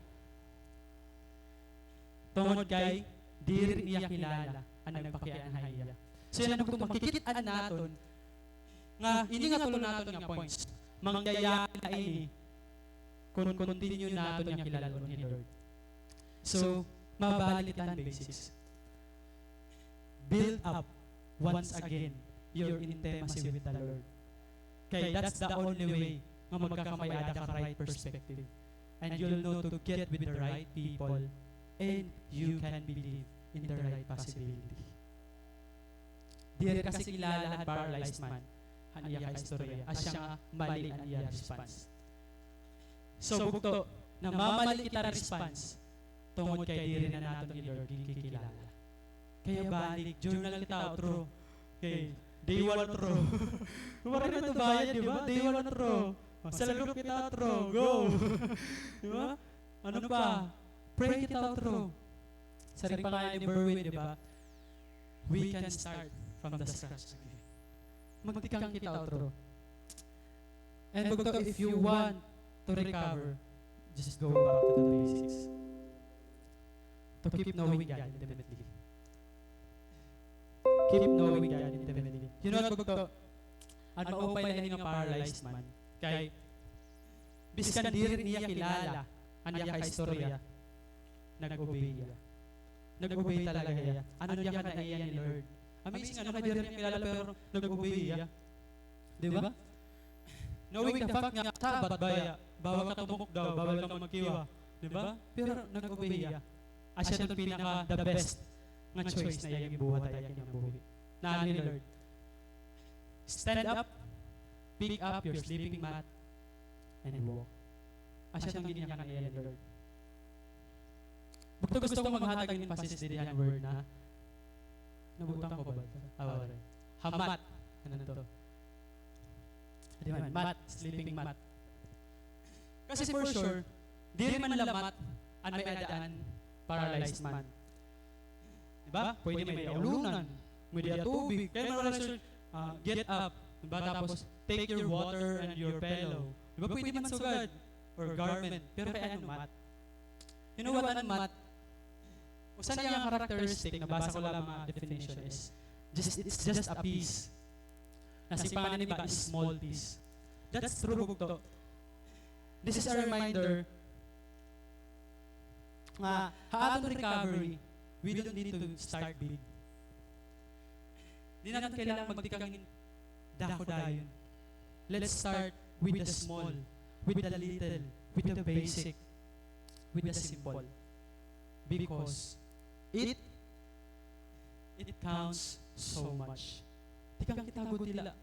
Tungod kay diri niya kilala ang nagpakian haya. So yan ang makikita naton nga ini nga tulo naton nga points. Manggaya na ini kung continue naton nga kilalon ni Lord. So mabalitan basics. Build up once again your intimacy with the Lord. Kay that's the only way nga magkakamayada ka right perspective. And you'll know to get with the right people and you can believe in the right possibility. Di rin kasi kilala ang paralyzed man ang iya ka istorya as siya mali ang iya response. So bukto, na mamali kita response tungod kay di rin na natin ni Lord kikilala. Kaya balik, journal kita outro. Okay, day 1 outro. Kumara na ito bayan, di ba? Day 1 outro. Sa lalup kita outro, go! Di ba? Ano pa? Pray it out through. Sa ring pangalan ni Berwin, di ba? We can start from the scratch again. Magtikang kita out through. And Bugto, if you want to recover, just go back to the basics. To keep knowing God intimately. Keep knowing God intimately. You know what, Bugto? Ang maupay lahi nga paralyzed man, kay biskan diri niya kilala, anya ka istorya, nag-obey niya. Nag-obey talaga niya. Ano niya ka na iya ni Lord. Amazing, ano ka diri niya kilala pero nag-obey niya. Di ba? Knowing the fact nga, sabat baya, bawal ka tumok daw, bawal ka magkiwa. Di ba? Pero nag-obey niya. Asya itong pinaka the best nga choice na iyang ibuhat ay kanyang buhay. Na ni Lord. Stand up, pick up your sleeping mat, and walk. Asya itong ginyan ka ni Lord. Gusto ko maghatag ng pasis din yung word na nabutang ko ba? Awal. Hamat. Ano to? Mat, sleeping mat. Kasi for sure, di rin man lamat ang may adaan paralyzed man. Diba? Pwede may aulunan, may tubig. Kaya man get up. Diba? Tapos, take your water and your pillow. Diba? Pwede man sugad or garment. Pero kaya ano mat? You know what an mat? Usan niya ang characteristic, nabasa ko lang mga definition is, it's just a piece. Nasipanan ni ba is small piece. That's true, Bugto. This is a reminder nga haatong recovery, we don't need to start big. Di natin kailangan magtikang dako dayon. Let's start with the small, with the little, with the basic, with the simple. Because it counts so much. Tikang kitago tila.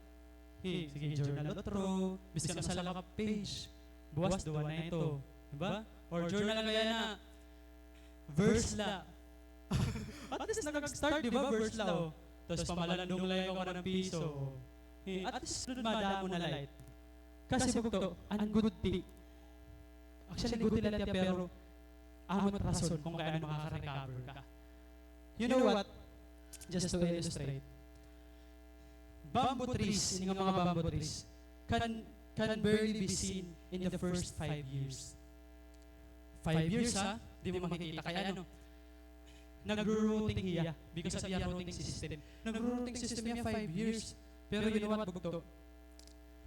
Hey, sige, journal otro, biskan na sa lakap page, buwas duwa na ito. Diba? Or journal kaya na, verse la. At least nag-start, diba? Verse la, oh. Tapos pamalandong lang ako ng piso. Hey, at least madamo na light. Kasi Bugto, ang good tea. Actually, good tea lang pero amot rason kung kaya makaka-recover ka. You know what? Just to illustrate. Bamboo trees, yung mga bamboo trees, can barely be seen in the first 5 years. 5 years ha? Di mo makikita. Kaya ano? Nag-rooting hiya because of your rooting system. Nag-rooting system niya 5 years. Pero you know what, Bugto?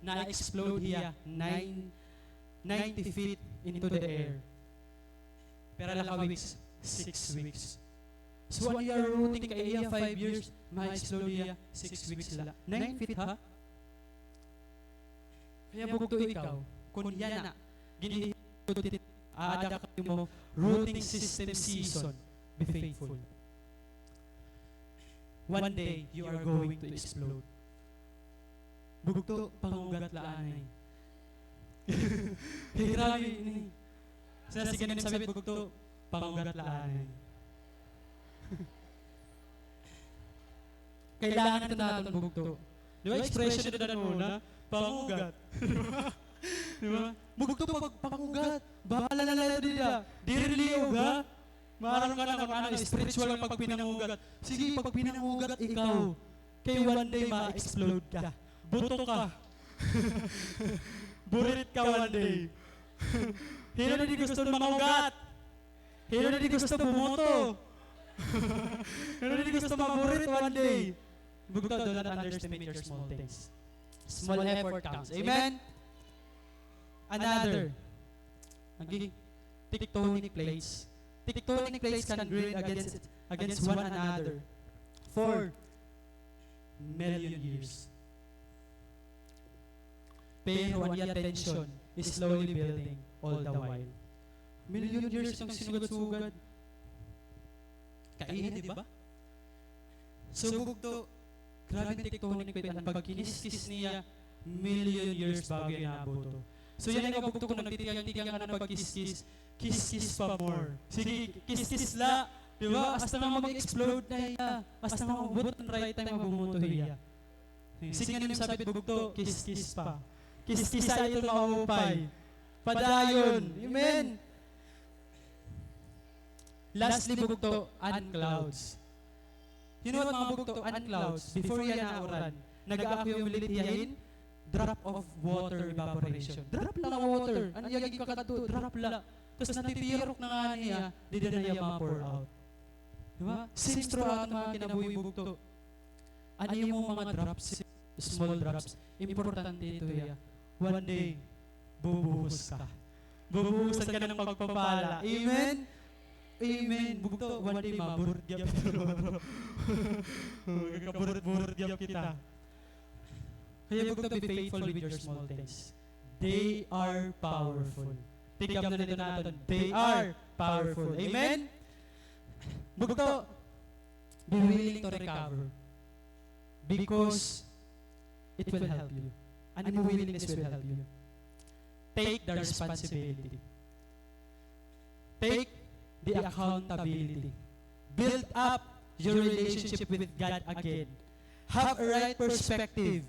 Na-explode hiya 90 feet into the air. Pero laka weeks, 6 weeks. So when you are rooting kay iya 5 years, ma-explode iya 6 weeks la. 9 feet ha? Kaya Bugto ikaw, kung yan na, ginihitutit, aada ka mo, rooting system season, be faithful. One day, you are going to explode. Bugto, pangugat laan ay. Grabe ini. Sinasiganim sabit Bugto, pangugat laan ay. Kailangan ito natin Bugto. Di ba expression ito na muna? Pangugat. Di ba? Bugto pag pangugat. Bahala na lang nila. Diriliw ha? Maharang ka na kung ano, spiritual ang pag pinangugat. Sige, pag pinangugat ikaw, kay one day ma-explode ka. Buto ka. Burit ka one day. Hino na di gusto mangugat. Hino na di gusto bumoto. Hino na di gusto maburit one day. Bugto, do not underestimate your small things. Small effort counts. Amen? Another. Tectonic plates. Tectonic plates can grade against one another for million years. Pero ang attention is slowly building all the while. Million years yung sinugad-sugad. Kainin, di ba? So, Bugto, grabe tectonic plate. Ang pagkinis-kis niya, million years bago yung nabuto. So, yan ang Bugto kung nagtitigang ka ng pagkiskis, kiss pa more. Sige, kiss la. Di ba? Hasta nga mag-explode na iya. Hasta nga mabut ang right time mabumuto iya. Sige nga nung sabi Bugto, kiss pa. Kiss ay ito maupay. Padayon. Amen. Lastly, bugto, and clouds. You know what mga bugto, and clouds, before yan nauran, nag-accumulate yahin, drop of water evaporation. Drop lang ang water. Ano yagig kakadto? Drop lang. Tapos natitirok na nga niya, di na niya ma-pour out. Diba? Seems throughout mga kinabuhi bugto. Ano yung mga drops, small drops, importante ito ya. One day, bubuhos ka. Bubuhusan ka ng pagpapala. Amen? Amen. Bugto, one day maburdyap ito. Kakaburdyap kita. Kaya bugto, be faithful with your small things. They are powerful. Tigam na nito natin. They are powerful. Amen? Bugto, be willing to recover. Because it will help you. And willingness will help you. Take the responsibility. Take the accountability. Build up your relationship with God again. Have a right perspective.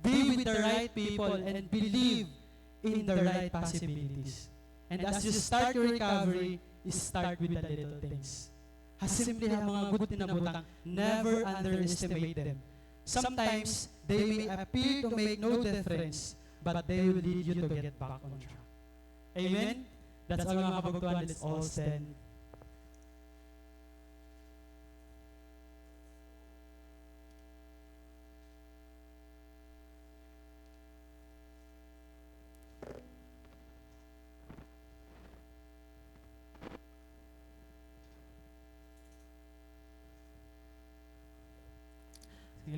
Be with the right people and believe in the right possibilities. And as you start your recovery, start with the little things. Simply ang mga good na butang, never underestimate them. Sometimes, they may appear to make no difference, but they will lead you to get back on track. Amen? That's all mga kabagtuan. Let's all stand.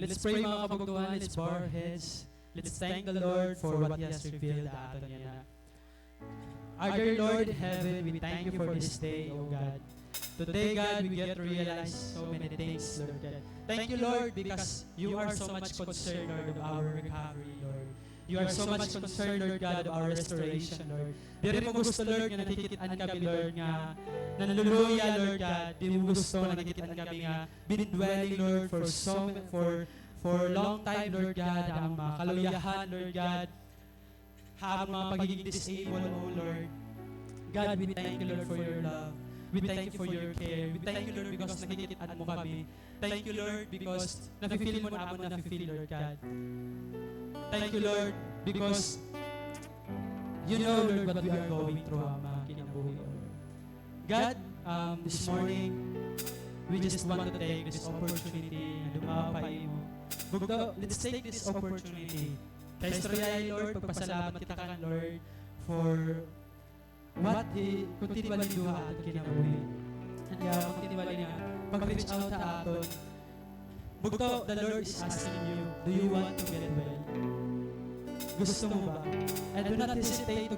Let's pray mga kabagtuan. Let's bow our heads. Let's thank the Lord for what He has revealed aton niya. Our dear Lord in heaven, we thank you for this day, O God. Today, God, we get to realize so many things, Lord God. Thank you, Lord, because you are so much concerned, Lord, of our recovery, Lord. You are so much concerned, Lord God, of our restoration, Lord. Di rin mo gusto, Lord, nga nakikitaan kami, Lord, nga nanluluya, Lord God. Di mo gusto nga nakikitaan kami nga binidwelling, Lord, for long time, Lord God, ang mga kaluyahan, Lord God, ang mga pagiging disabled, O Lord. God, we thank you, Lord, for your love. We thank you for your care. We thank you, Lord, because nakikitaan mo kami. Thank you, Lord, because nafe-feel mo na amon nafe-feel, Lord God. Thank you, Lord, because you know, Lord, what we are going through, mga kinabuhi, Lord. God, this morning, we just want to take this opportunity na lumapay mo. Bugto, let's take this opportunity. Kaya istorya, Lord, pagpasalamat kita kan, Lord, for what He continually do at kinabuhi. Kaya continually niya, pag-reach out sa aton. Bugto, the Lord is asking you, do you want to get well? Gusto mo ba? And do not hesitate to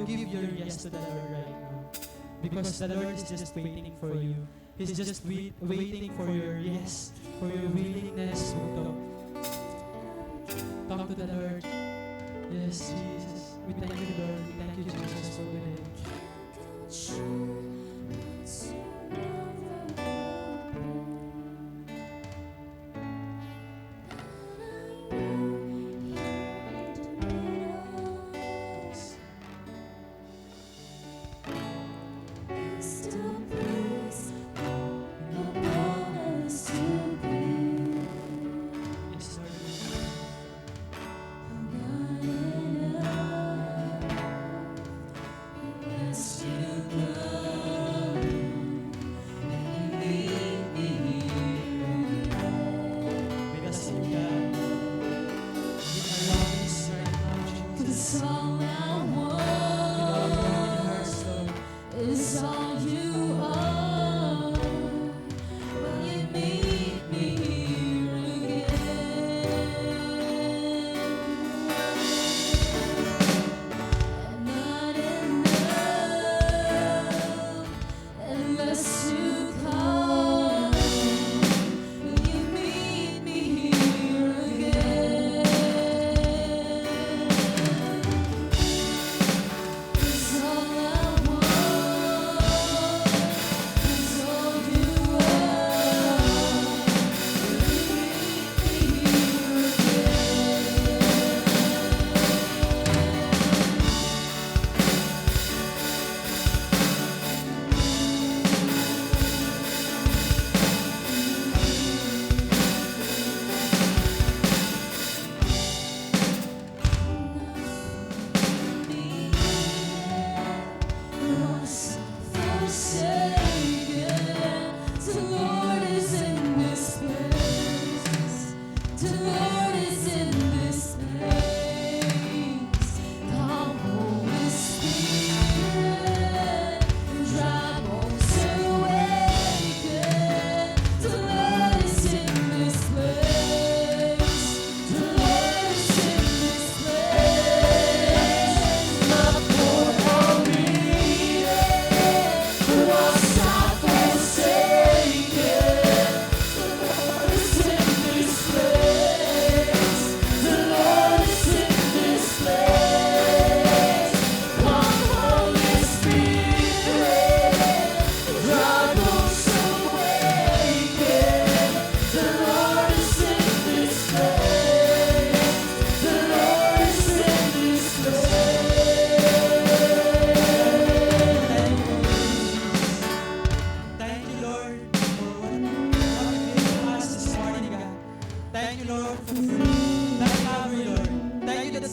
give your yes to the Lord right now. Because the Lord is just waiting for you. He's just waiting for your yes, for your willingness. Bugto. Talk to the Lord. Yes, Jesus. We thank you, Lord. We thank you, Jesus, for today.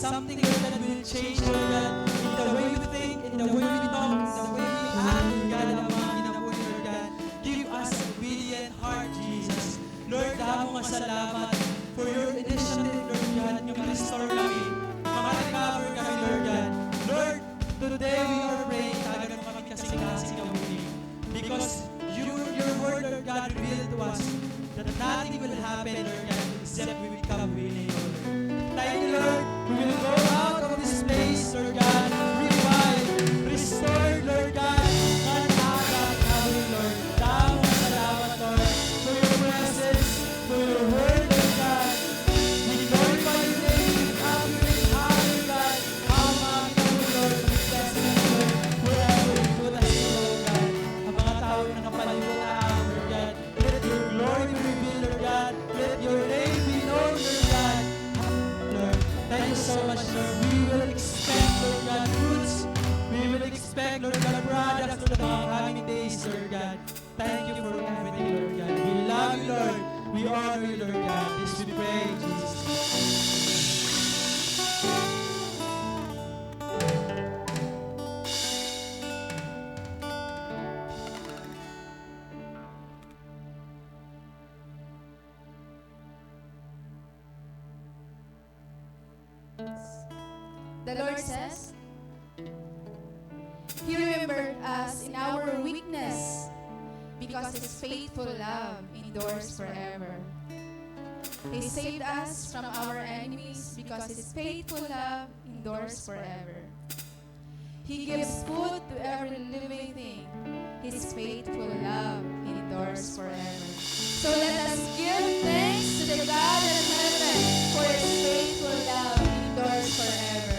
something, Lord, that will change, Lord God, in the way we think, in the way we talk, in the way we act, Lord God, ang mga kinabuhi, Lord God. Give us obedient heart, Jesus. Lord, damo nga salamat for your initiative, Lord God, yung restore kami, mga recover kami, Lord God. Lord, today we are praying, talaga naman kami kasing-kasing kabuhi. Because your word, Lord God, revealed to us that nothing will happen, Lord God, except we become willing, Lord. Thank you, Lord. We will go out of this place, Lord God, revive, restore, Lord God, not agad kami, Lord. Damo nga salamat, Lord, for your presence, for your word, Lord God. We glorify your name, we honor you, God. How mga kami, Lord, we bless you, Lord, wherever you put us, Lord God. Ang mga tao na nakapalimutan, Lord God, let your glory be revealed, Lord God. Let your name be known, Lord God. Lord, thank you so much, Lord. We will expect, Lord God, fruits. We will expect, Lord God, products for the mga coming days, Lord God. Thank you for everything, Lord God. We love you, Lord. We honor you, Lord God. This we pray, in Jesus. The Lord says, He remembered us in our weakness, because His faithful love endures forever. He saved us from our enemies, because His faithful love endures forever. He gives food to every living thing. His faithful love endures forever. So let us give thanks to the God of heaven for His faithful love endures forever.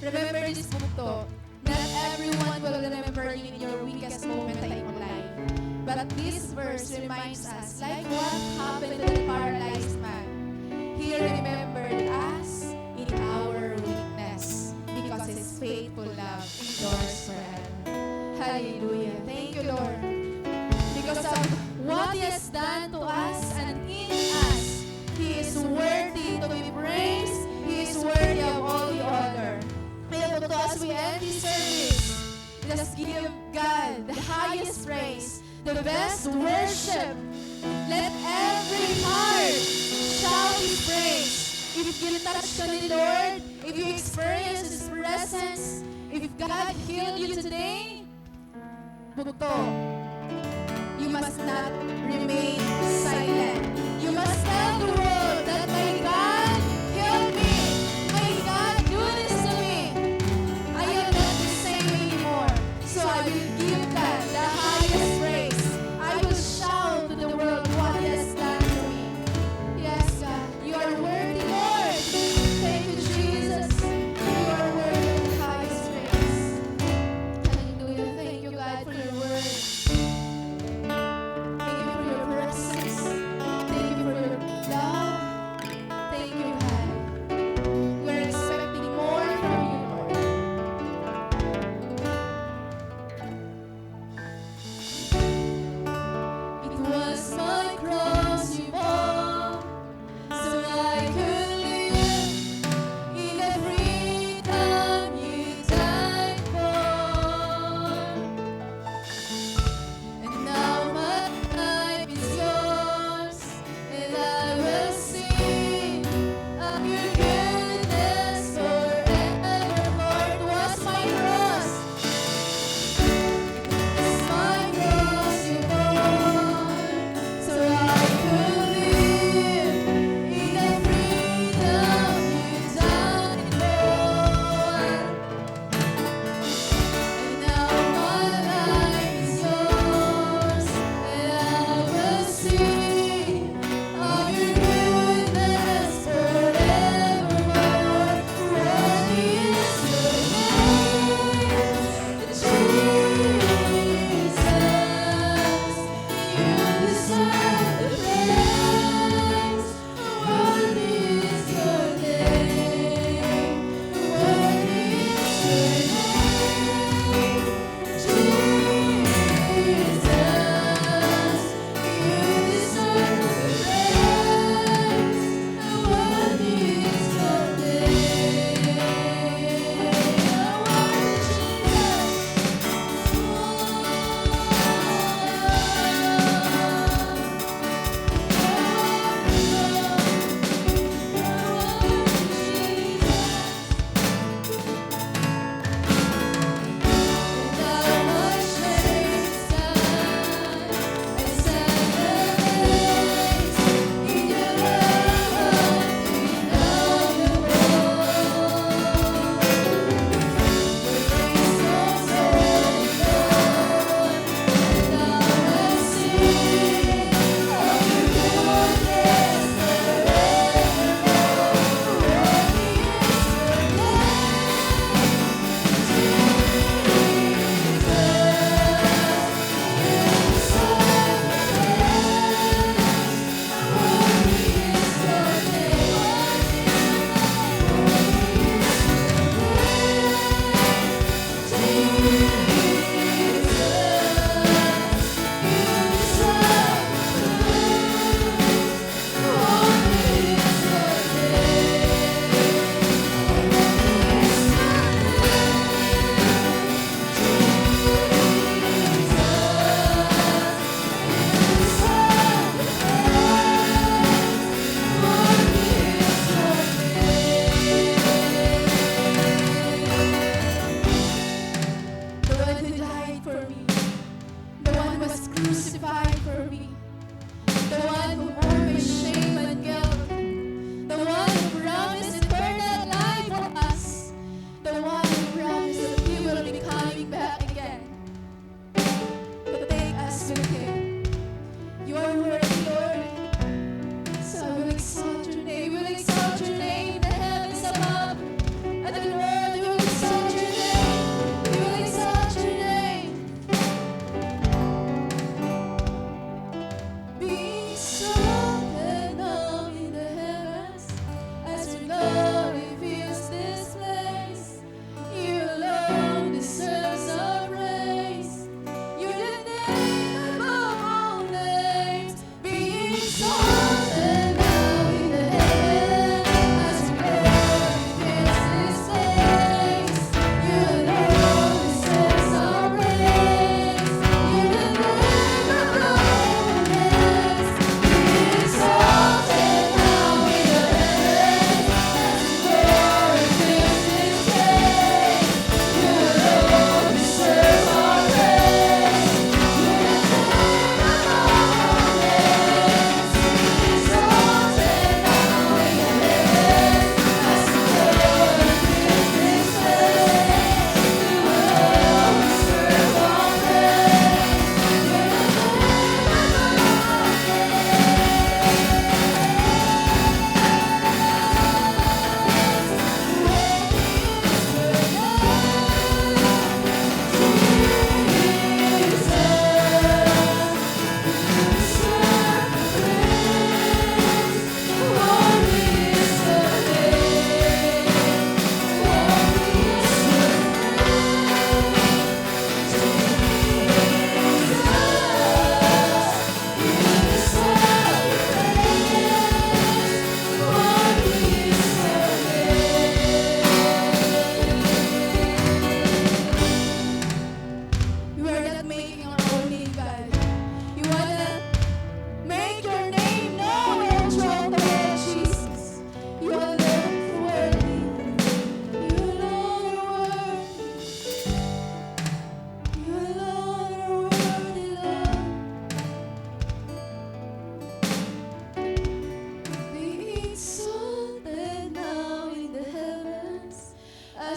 Remember this motto: not everyone will remember you in your weakest moment in your life. But this verse reminds us, like what happened to the paralyzed man, He remembered us in our weakness, because His faithful love endures forever. Hallelujah. Thank you, Lord. Because of what He has done to us and in us, He is worthy to be praised. He is worthy of all the honor. And as we end this service, let us give God the highest praise, the best worship. Let every heart shout His praise. If you touch the Lord, if you experience His presence, if God healed you today, bugto, you must not remain silent. You must tell the world that my God healed me. My God do this to me. I am not the same anymore. So I will give God the highest praise. I will shout to the world what He has done to me. Yes, God, you are worthy, Lord. Thank you, Jesus. You are worthy of the highest praise. Hallelujah. Thank you, God, for your word. Thank you for your presence. Thank you for your love.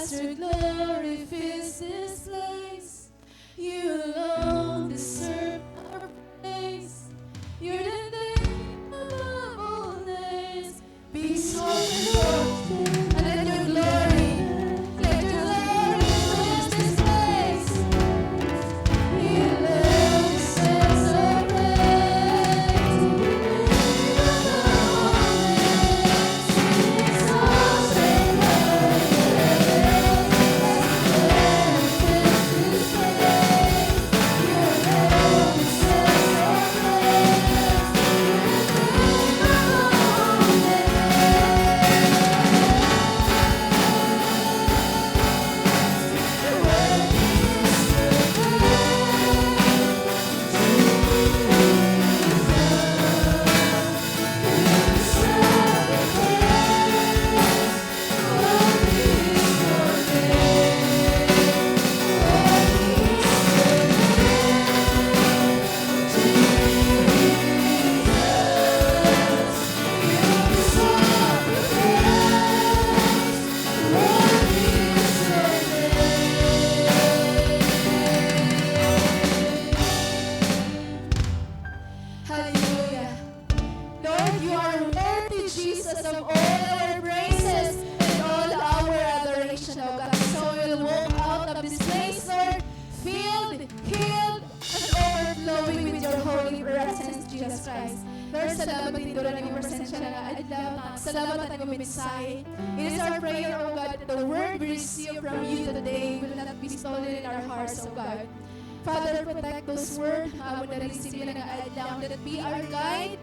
as your glory fills this place. You alone deserve our praise. You're the name above all names. Be exalted, and let your glory fill this place. You alone deserve our praise. Hallelujah. Lord, you are worthy, Jesus, of all our praises and all our adoration, O God. So we'll walk out of this place, Lord, filled, healed, and overflowing with your holy presence, Jesus Christ. Lord, salamat din doon ang presensya ng adlaw. Salamat at ang mensahe. It is our prayer, O God, that the word we receive from you today will not be stolen in our hearts, O God. Father, protect those words na receive nila ng adlaw, that be our guide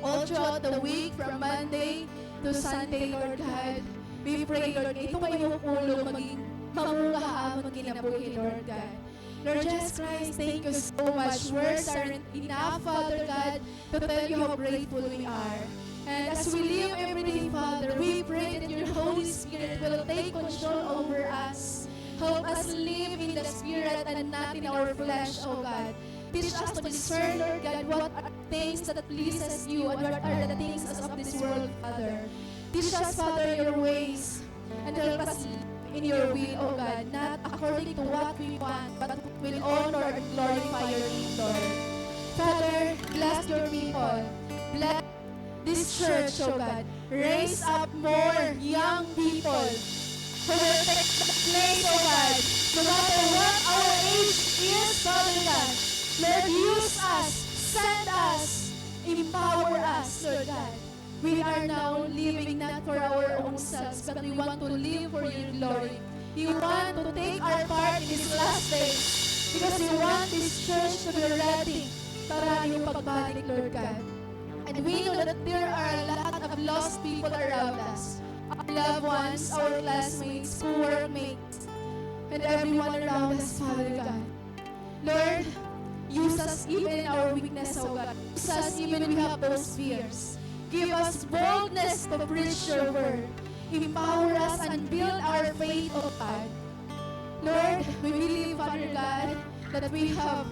all throughout the week from Monday to Sunday, Lord God. We pray, Lord, ito kayong ulo maging mamungahaan, maging kinabuhi, Lord God. Lord Jesus Christ, thank you so much. Words aren't enough, Father God, to tell you how grateful we are. And as we live every day, Father, we pray that your Holy Spirit will take control over us. Help us live in the Spirit and not in our flesh, O God. Teach us to discern, Lord God, what are things that pleases you and what are the things of this world, Father. Teach us, Father, your ways and help us live in your will, O God, not according to what we want, but will honor and glorify your name, Lord. Father, bless your people. Bless this church, O God. Raise up more young people who will take the place, O God. No matter what our age is, Father God, Lord, use us, send us, empower us, Lord God. We are now living not for our own selves, but we want to live for your glory. You want to take our part in these last days because you want this church to be ready para yung pagbalik, Lord God. And we know that there are a lot of lost people around us. Our loved ones, our classmates, co-workmates, and everyone around us, Father God. Lord, use us even in our weakness, O God. Use us even when we have those fears. Give us boldness to preach your word. Empower us and build our faith, O God. Lord, we believe, Father God, that we have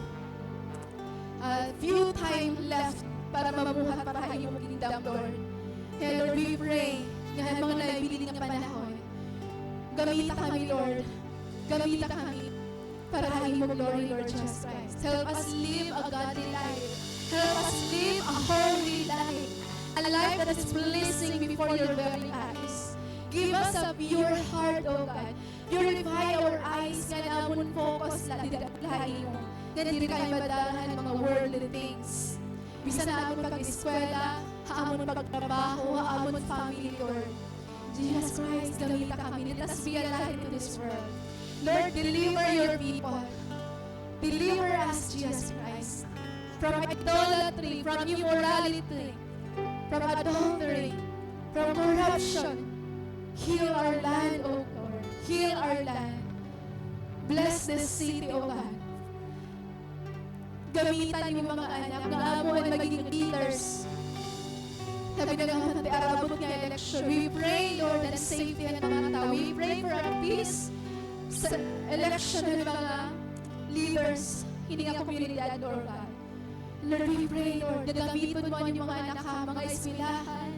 a few time left para mamuhat para sa iyong kingdom, Lord. Kaya Lord, we pray na mga naibiling na panahon, gamita kami, Lord. Gamita kami para sa iyong glory, Lord Jesus Christ. Help us live a godly life. Help us live a holy life. A life that is pleasing before your very eyes. Give us a pure heart, O God. Purify our eyes nga namon focus lahat mo. Na dili kayo madalahan ng mga worldly things. Bisa na amon pag-eskwela, haamon pagtrabaho, haamon family, Lord. Jesus Christ, gamita kami. Let us be a light to this world. Lord, deliver your people. Deliver us, Jesus Christ. From idolatry, from immorality, from adultery, from corruption. Heal our land, O Lord. Heal our land. Bless this city, O God. Gamitan yung mga anak na amo ay magiging leaders. Sabi na nga natin, arabot nga election. We pray, Lord, that safety ng mga tao. We pray for our peace sa election ng mga leaders, hindi nga komunidad, Lord God. Lord, we pray, Lord, na gamitin mo ang mga anak ha, mga eskwelahan,